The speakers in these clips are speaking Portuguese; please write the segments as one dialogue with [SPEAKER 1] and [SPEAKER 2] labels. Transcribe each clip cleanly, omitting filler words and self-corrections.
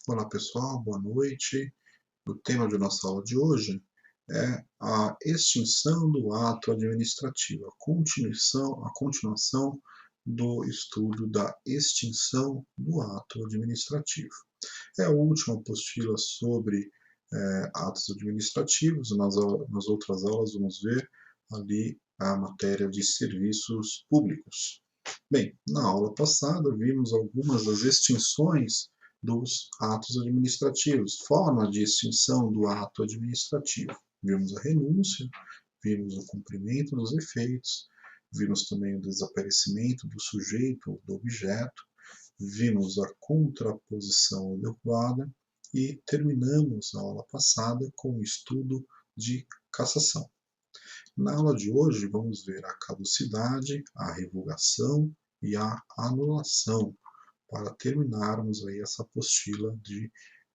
[SPEAKER 1] Olá pessoal, boa noite. O tema de nossa aula de hoje é a extinção do ato administrativo, a continuação do estudo da extinção do ato administrativo. É a última apostila sobre atos administrativos. Nas outras aulas vamos ver ali a matéria de serviços públicos. Bem, na aula passada vimos algumas das extinções dos atos administrativos, forma de extinção do ato administrativo. Vimos a renúncia, vimos o cumprimento dos efeitos, vimos também o desaparecimento do sujeito ou do objeto, vimos a contraposição adequada e terminamos a aula passada com o estudo de cassação. Na aula de hoje vamos ver a caducidade, a revogação e a anulação, para terminarmos aí essa apostila de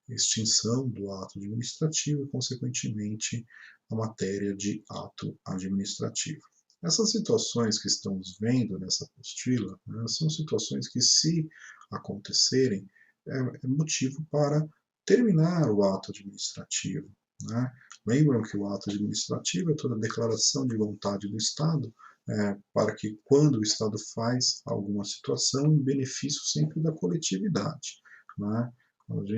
[SPEAKER 1] extinção do ato administrativo e, consequentemente, a matéria de ato administrativo. Essas situações que estamos vendo nessa apostila, né, são situações que, se acontecerem, é motivo para terminar o ato administrativo. Né? Lembram que o ato administrativo é toda a declaração de vontade do Estado para que, quando o Estado faz alguma situação, em benefício sempre da coletividade. Né? Quando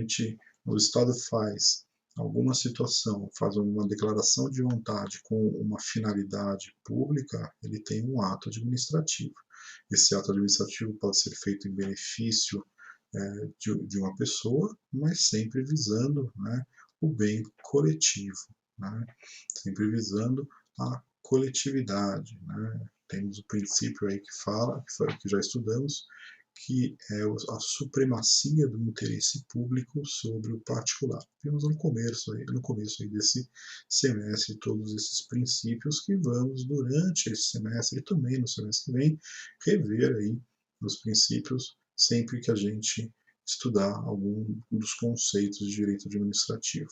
[SPEAKER 1] o Estado faz alguma situação, faz uma declaração de vontade com uma finalidade pública, ele tem um ato administrativo. Esse ato administrativo pode ser feito em benefício de uma pessoa, mas sempre visando, né, o bem coletivo, né, sempre visando a coletividade. Né. Temos o princípio aí que fala, que já estudamos, que é a supremacia do interesse público sobre o particular. Vimos no começo aí desse semestre todos esses princípios que vamos, durante esse semestre e também no semestre que vem, rever aí os princípios sempre que a gente estudar algum dos conceitos de direito administrativo.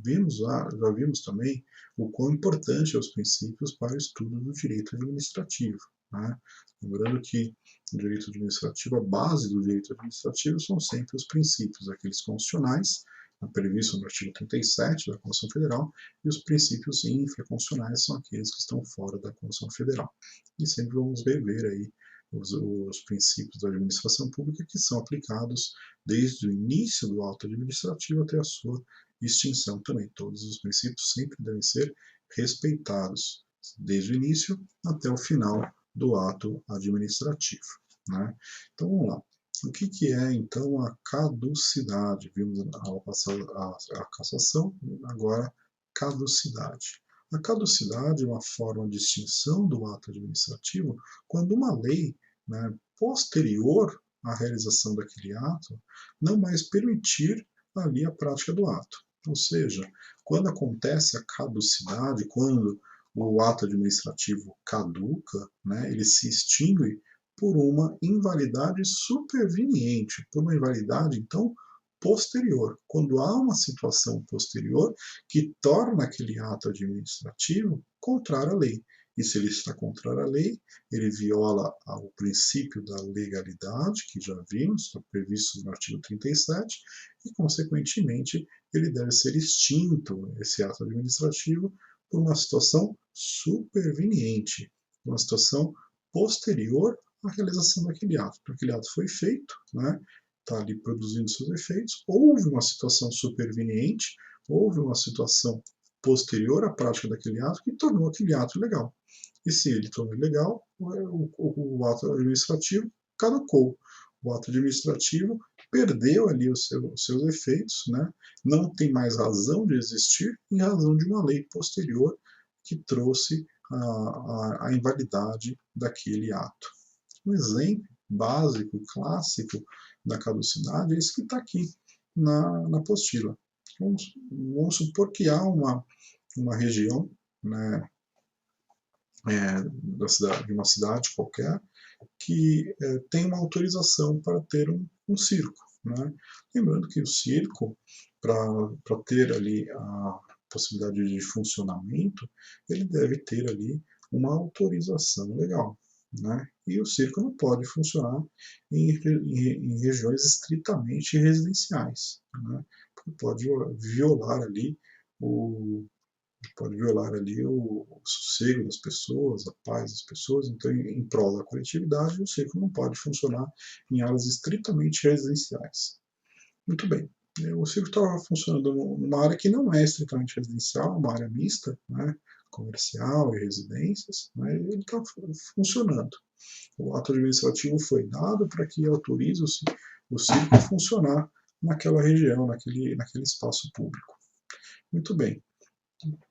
[SPEAKER 1] Já vimos também o quão importante são os princípios para o estudo do direito administrativo. Né? Lembrando que no direito administrativo, a base do direito administrativo são sempre os princípios, aqueles constitucionais, previstos no artigo 37 da Constituição Federal, e os princípios infraconstitucionais são aqueles que estão fora da Constituição Federal. E sempre vamos rever aí os princípios da administração pública que são aplicados desde o início do ato administrativo até a sua extinção também. Todos os princípios sempre devem ser respeitados, desde o início até o final do ato administrativo. Né? Então vamos lá. O que é então a caducidade? Vimos ao passar a cassação, agora caducidade. A caducidade é uma forma de extinção do ato administrativo quando uma lei, né, posterior à realização daquele ato não mais permitir ali a prática do ato. Ou seja, quando acontece a caducidade, quando o ato administrativo caduca, né, ele se extingue por uma invalidade superveniente, por uma invalidade, então, posterior. Quando há uma situação posterior que torna aquele ato administrativo contrário à lei. E se ele está contrário à lei, ele viola o princípio da legalidade, que já vimos, está previsto no artigo 37, e, consequentemente, ele deve ser extinto, esse ato administrativo, por uma situação superveniente, uma situação posterior à realização daquele ato. Então, aquele ato foi feito, né? Está ali produzindo seus efeitos, houve uma situação superveniente, houve uma situação posterior à prática daquele ato que tornou aquele ato ilegal. E se ele tornou ilegal, o ato administrativo caducou. O ato administrativo perdeu ali os seus efeitos, né? Não tem mais razão de existir em razão de uma lei posterior que trouxe a invalidade daquele ato. Um exemplo básico, clássico da caducidade é esse que está aqui na apostila. Vamos supor que há uma região, né, de uma cidade qualquer que tem uma autorização para ter um circo. Né? Lembrando que o circo, para ter ali a possibilidade de funcionamento, ele deve ter ali uma autorização legal. né? E o circo não pode funcionar em regiões estritamente residenciais, né? Porque violar ali o, pode violar ali o sossego das pessoas, a paz das pessoas. Então, em prol da coletividade, o circo não pode funcionar em áreas estritamente residenciais. Muito bem. O circo estava funcionando numa área que não é estritamente residencial, uma área mista, né, comercial e residências, né, e ele está funcionando. O ato administrativo foi dado para que autorize o circo a funcionar naquela região, naquele espaço público. Muito bem.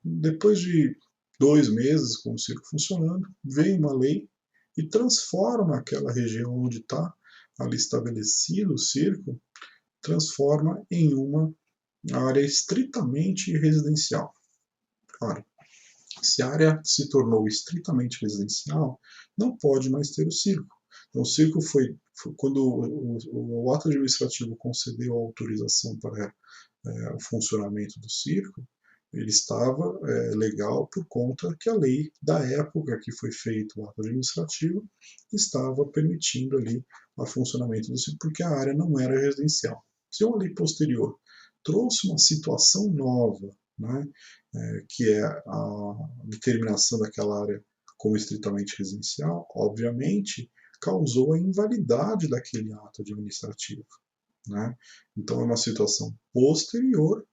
[SPEAKER 1] Depois de 2 meses com o circo funcionando, vem uma lei e transforma aquela região onde está ali estabelecido o circo, transforma em uma área estritamente residencial. Claro, se a área se tornou estritamente residencial, não pode mais ter o circo. Então, o circo foi quando o ato administrativo concedeu a autorização para o funcionamento do circo, ele estava legal por conta que a lei da época que foi feito o ato administrativo estava permitindo ali o funcionamento do circo, porque a área não era residencial. Se uma lei posterior trouxe uma situação nova, né, que é a determinação daquela área como estritamente residencial, obviamente causou a invalidade daquele ato administrativo, né? Então é uma situação posterior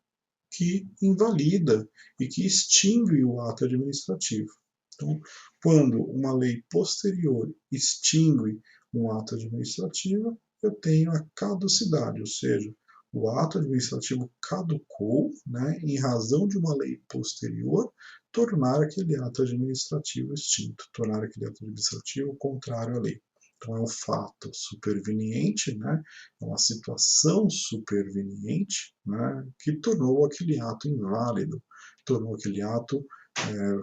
[SPEAKER 1] que invalida e que extingue o ato administrativo. Então, quando uma lei posterior extingue um ato administrativo, eu tenho a caducidade, ou seja, o ato administrativo caducou, né, em razão de uma lei posterior tornar aquele ato administrativo extinto, tornar aquele ato administrativo contrário à lei. Então, é um fato superveniente, né, é uma situação superveniente, né, que tornou aquele ato inválido, tornou aquele ato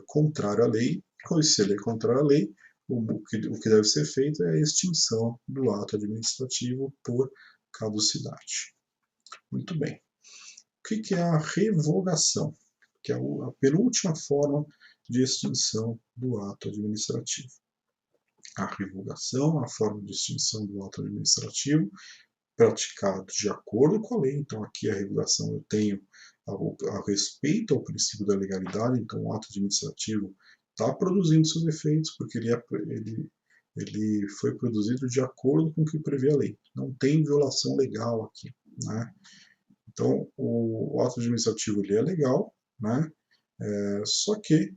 [SPEAKER 1] contrário à lei. Se ele é contrário à lei, o que deve ser feito é a extinção do ato administrativo por caducidade. Muito bem. O que é a revogação? Que é a penúltima forma de extinção do ato administrativo. A revogação, a forma de extinção do ato administrativo, praticado de acordo com a lei. Então, aqui a revogação eu tenho a respeito ao princípio da legalidade. Então, o ato administrativo está produzindo seus efeitos porque ele foi produzido de acordo com o que prevê a lei. Não tem violação legal aqui, né? Então, o ato administrativo ele é legal, né? Só que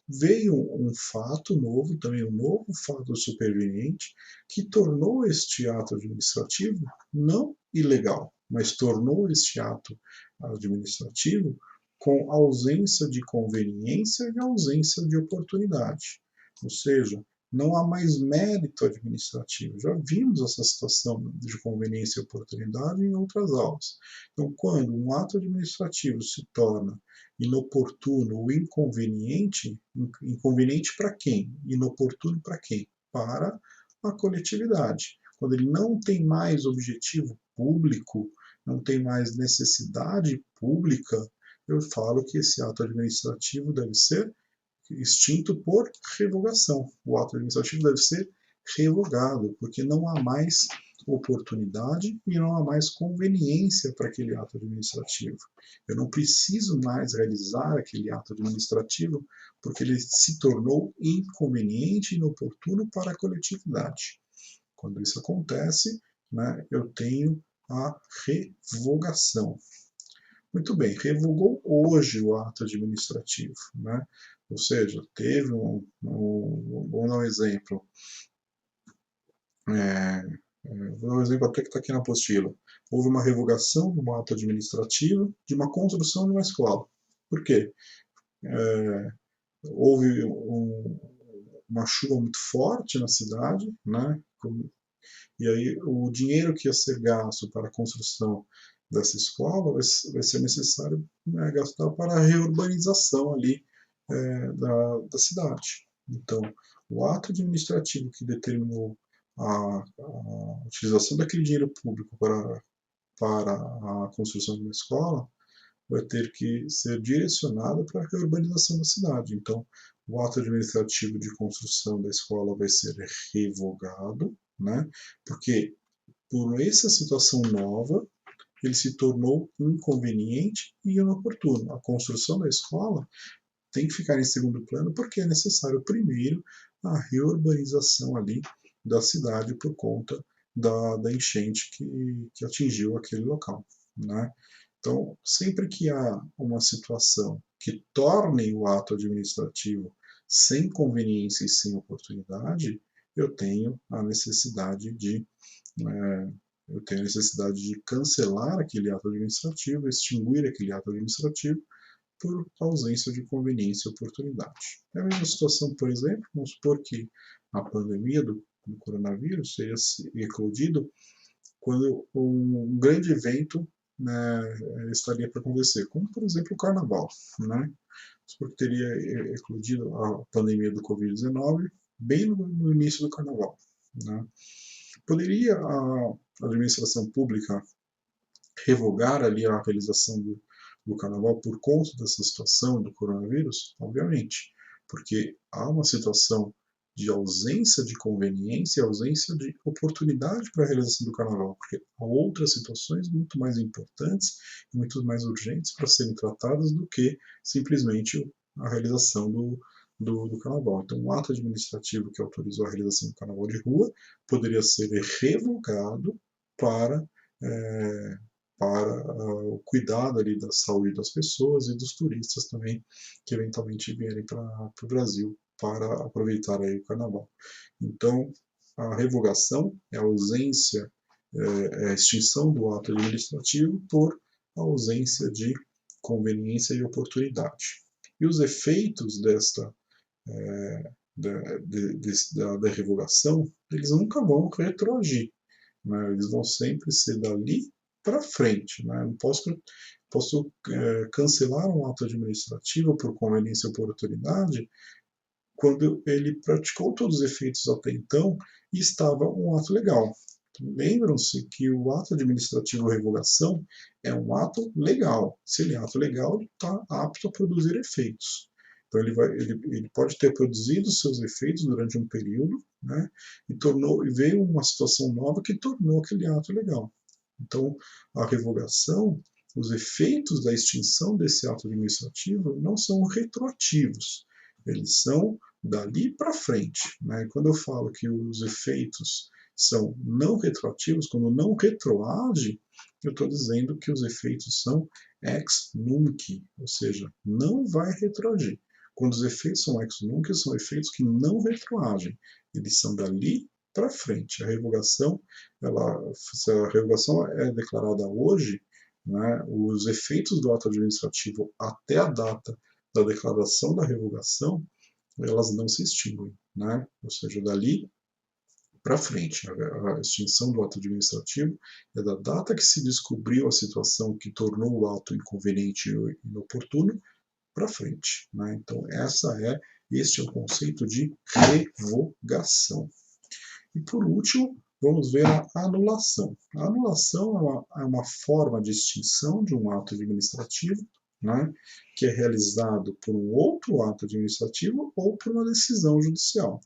[SPEAKER 1] veio um fato novo, também um novo fato superveniente, que tornou este ato administrativo não ilegal, mas tornou este ato administrativo com ausência de conveniência e ausência de oportunidade. Ou seja, não há mais mérito administrativo. Já vimos essa situação de conveniência e oportunidade em outras aulas. Então, quando um ato administrativo se torna inoportuno ou inconveniente, inconveniente para quem? Inoportuno para quem? Para a coletividade. Quando ele não tem mais objetivo público, não tem mais necessidade pública, eu falo que esse ato administrativo deve ser extinto por revogação. O ato administrativo deve ser revogado, porque não há mais oportunidade e não há mais conveniência para aquele ato administrativo. Eu não preciso mais realizar aquele ato administrativo porque ele se tornou inconveniente e inoportuno para a coletividade. Quando isso acontece, né, eu tenho a revogação. Muito bem, revogou hoje o ato administrativo, né? Ou seja, teve vamos dar um exemplo, vou dar um exemplo até que está aqui na apostila. Houve uma revogação de um ato administrativo de uma construção de uma escola. Por quê? Houve uma chuva muito forte na cidade, né? E aí o dinheiro que ia ser gasto para a construção dessa escola vai ser necessário, né, gastar para a reurbanização ali da cidade. Então, o ato administrativo que determinou a utilização daquele dinheiro público para a construção de uma escola vai ter que ser direcionada para a reurbanização da cidade. Então, o ato administrativo de construção da escola vai ser revogado, né? Porque por essa situação nova, ele se tornou inconveniente e inoportuno. A construção da escola tem que ficar em segundo plano porque é necessário primeiro a reurbanização ali da cidade por conta da enchente que atingiu aquele local, né? Então, sempre que há uma situação que torne o ato administrativo sem conveniência e sem oportunidade, eu tenho a necessidade de é, eu tenho a necessidade de cancelar aquele ato administrativo, extinguir aquele ato administrativo por ausência de conveniência e oportunidade. É a mesma situação, por exemplo, vamos supor que a pandemia do coronavírus seja eclodido quando um grande evento, né, estaria para acontecer, como por exemplo o carnaval, né? Porque teria eclodido a pandemia do Covid-19 bem no início do carnaval, né? Poderia a administração pública revogar ali a realização do carnaval por conta dessa situação do coronavírus? Obviamente, porque há uma situação de ausência de conveniência, ausência de oportunidade para a realização do carnaval, porque há outras situações muito mais importantes e muito mais urgentes para serem tratadas do que simplesmente a realização do carnaval. Então, o ato administrativo que autorizou a realização do carnaval de rua poderia ser revogado para é, para o cuidado ali da saúde das pessoas e dos turistas também que eventualmente vierem para o Brasil para aproveitar aí o carnaval. Então, a revogação é a ausência, é a extinção do ato administrativo por ausência de conveniência e oportunidade. E os efeitos da revogação, eles nunca vão retroagir, né? Eles vão sempre ser dali para frente. Né? Não posso cancelar um ato administrativo por conveniência ou por autoridade quando ele praticou todos os efeitos até então e estava um ato legal. Lembram-se que o ato administrativo revogação é um ato legal. Se ele é ato legal, ele está apto a produzir efeitos. Então ele pode ter produzido seus efeitos durante um período, né, e veio uma situação nova que tornou aquele ato legal. Então, a revogação, os efeitos da extinção desse ato administrativo não são retroativos, eles são dali para frente. Né? Quando eu falo que os efeitos são não retroativos, quando não retroage, eu estou dizendo que os efeitos são ex nunc, ou seja, não vai retroagir. Quando os efeitos são ex nunc, são efeitos que não retroagem, eles são dali para frente. A revogação, se a revogação é declarada hoje, né, os efeitos do ato administrativo até a data da declaração da revogação, elas não se extinguem, né? Ou seja, dali para frente. A extinção do ato administrativo é da data que se descobriu a situação que tornou o ato inconveniente e inoportuno para frente. Né? Então, este é o conceito de revogação. E por último, vamos ver a anulação. A anulação é uma forma de extinção de um ato administrativo, né, que é realizado por um outro ato administrativo ou por uma decisão judicial.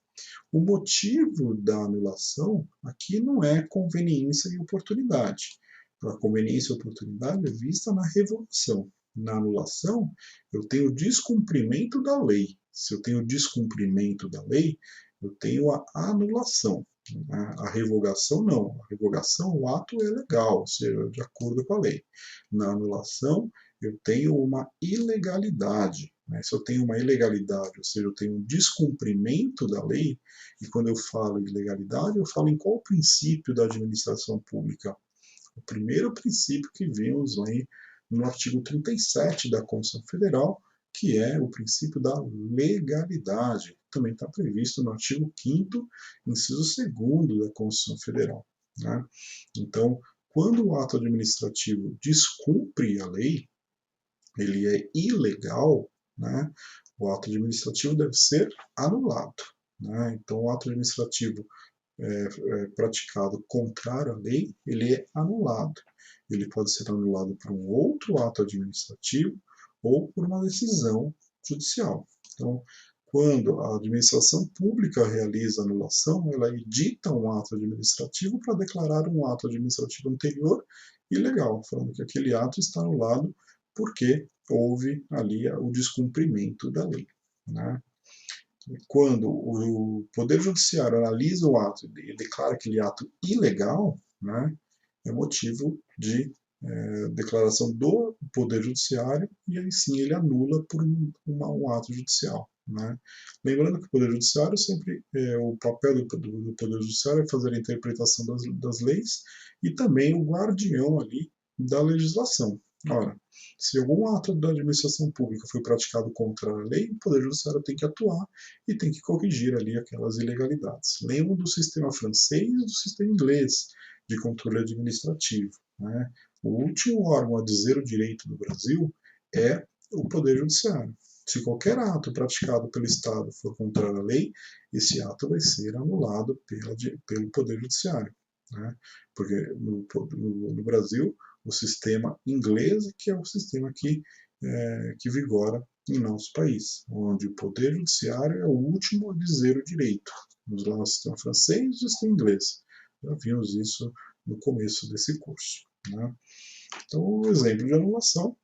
[SPEAKER 1] O motivo da anulação aqui não é conveniência e oportunidade. A conveniência e oportunidade é vista na revogação. Na anulação, eu tenho descumprimento da lei. Se eu tenho descumprimento da lei, eu tenho a anulação. A revogação não. A revogação, o ato é legal, ou seja, de acordo com a lei. Na anulação, eu tenho uma ilegalidade. Né? Se eu tenho uma ilegalidade, ou seja, eu tenho um descumprimento da lei, e quando eu falo em ilegalidade, eu falo em qual princípio da administração pública? O primeiro princípio que vimos lá no artigo 37 da Constituição Federal, que é o princípio da legalidade. Também está previsto no artigo 5º, inciso 2º da Constituição Federal. Né? Então, quando o ato administrativo descumpre a lei, ele é ilegal, né? O ato administrativo deve ser anulado. Né? Então, o ato administrativo praticado contrário à lei, ele é anulado. ele pode ser anulado por um outro ato administrativo ou por uma decisão judicial. Então, quando a administração pública realiza anulação, ela edita um ato administrativo para declarar um ato administrativo anterior ilegal, falando que aquele ato está anulado porque houve ali o descumprimento da lei. Né? Quando o Poder Judiciário analisa o ato e declara aquele ato ilegal, né, é motivo de declaração do Poder Judiciário e aí sim ele anula por um ato judicial. Né? Lembrando que o Poder Judiciário sempre, o papel do Poder Judiciário é fazer a interpretação das leis e também o guardião ali da legislação. Ora, se algum ato da administração pública foi praticado contra a lei, o Poder Judiciário tem que atuar e tem que corrigir ali aquelas ilegalidades. Lembram do sistema francês e do sistema inglês de controle administrativo. Né? O último órgão a dizer o direito do Brasil é o Poder Judiciário. Se qualquer ato praticado pelo Estado for contrário à lei, esse ato vai ser anulado pelo Poder Judiciário. Né? Porque no Brasil, o sistema inglês, que é o sistema que vigora em nosso país, onde o Poder Judiciário é o último a dizer o direito. Vamos lá no sistema francês e no sistema inglês. Já vimos isso no começo desse curso. Né? Então, o exemplo de anulação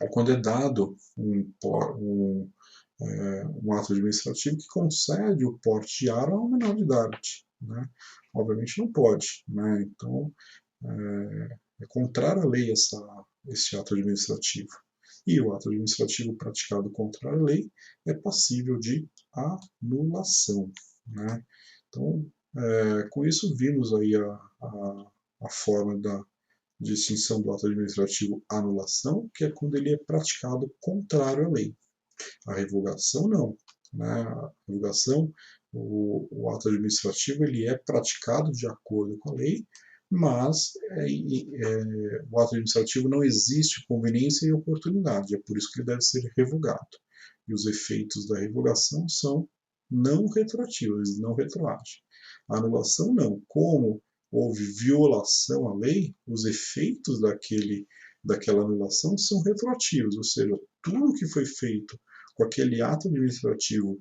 [SPEAKER 1] é quando é dado um ato administrativo que concede o porte de arma ao menor de idade. Né? Obviamente não pode. Né? Então, é contrário à lei esse ato administrativo. E o ato administrativo praticado contra a lei é passível de anulação. Né? Então, com isso, vimos aí a forma de extinção do ato administrativo anulação, que é quando ele é praticado contrário à lei. A revogação, não. Né? A revogação, o ato administrativo, ele é praticado de acordo com a lei, mas o ato administrativo não existe conveniência e oportunidade, é por isso que ele deve ser revogado. E os efeitos da revogação são não retroativos, eles não retroagem. A anulação não. Como houve violação à lei, os efeitos daquela anulação são retroativos, ou seja, tudo que foi feito com aquele ato administrativo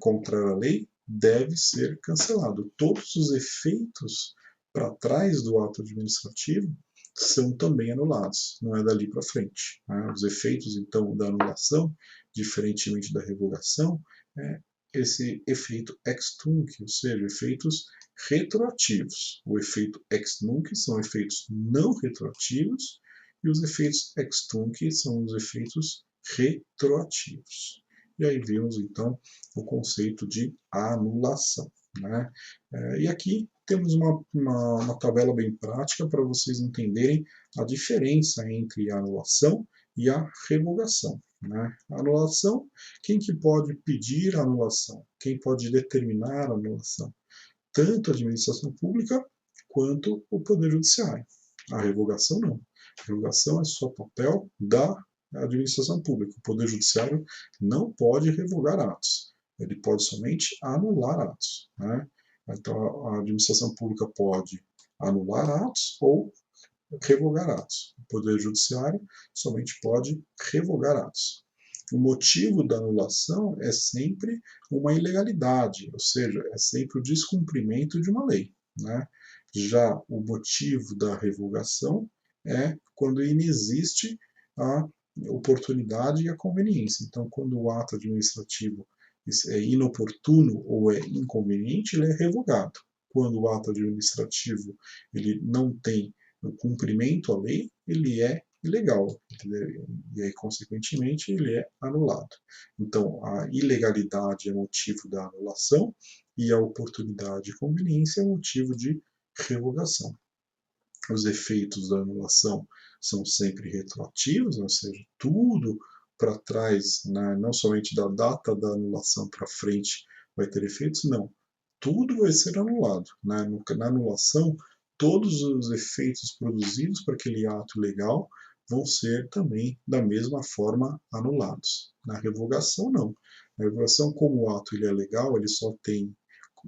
[SPEAKER 1] contrário à lei deve ser cancelado. Todos os efeitos para trás do ato administrativo são também anulados, não é dali para frente. Né? Os efeitos, então, da anulação, diferentemente da revogação, é esse efeito ex tunc, ou seja, efeitos retroativos. O efeito ex nunc são efeitos não retroativos e os efeitos ex tunc são os efeitos retroativos. E aí vimos, então, o conceito de anulação. Né? E aqui temos uma tabela bem prática para vocês entenderem a diferença entre a anulação e a revogação. Né? A anulação, quem que pode pedir a anulação? Quem pode determinar a anulação? Tanto a administração pública quanto o Poder Judiciário. A revogação não. A revogação é só papel da administração pública. O Poder Judiciário não pode revogar atos. Ele pode somente anular atos. Né? Então, a administração pública pode anular atos ou revogar atos. O Poder Judiciário somente pode revogar atos. O motivo da anulação é sempre uma ilegalidade, ou seja, é sempre o descumprimento de uma lei. Né? Já o motivo da revogação é quando inexiste a oportunidade e a conveniência. Então, quando o ato administrativo é inoportuno ou é inconveniente, ele é revogado. Quando o ato administrativo ele não tem o cumprimento à lei, ele é ilegal, e aí, consequentemente, ele é anulado. Então, a ilegalidade é motivo da anulação e a oportunidade e conveniência é motivo de revogação. Os efeitos da anulação são sempre retroativos, ou seja, tudo para trás, né, não somente da data da anulação para frente vai ter efeitos, não. Tudo vai ser anulado. Né? Na anulação, todos os efeitos produzidos para aquele ato legal vão ser também da mesma forma anulados. Na revogação, não. Na revogação, como o ato ele é legal, ele só tem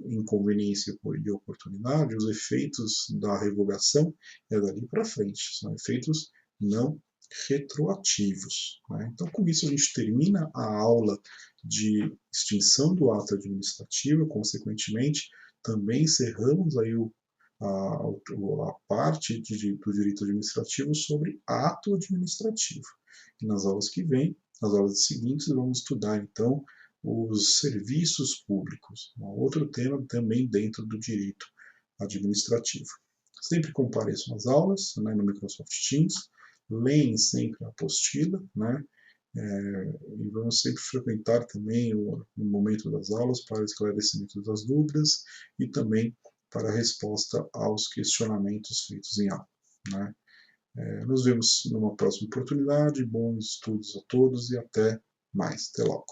[SPEAKER 1] inconveniência e oportunidade, os efeitos da revogação é dali para frente, são efeitos não retroativos. Né? Então, com isso, a gente termina a aula de extinção do ato administrativo, consequentemente, também encerramos aí a parte do direito administrativo sobre ato administrativo. E nas aulas que vêm, nas aulas seguintes, vamos estudar, então, os serviços públicos, um outro tema também dentro do direito administrativo. Sempre compareçam às aulas, né, no Microsoft Teams, leem sempre a apostila, né, e vamos sempre frequentar também o momento das aulas para esclarecimento das dúvidas e também para a resposta aos questionamentos feitos em aula. Né? Nos vemos numa próxima oportunidade, bons estudos a todos e até mais. Até logo.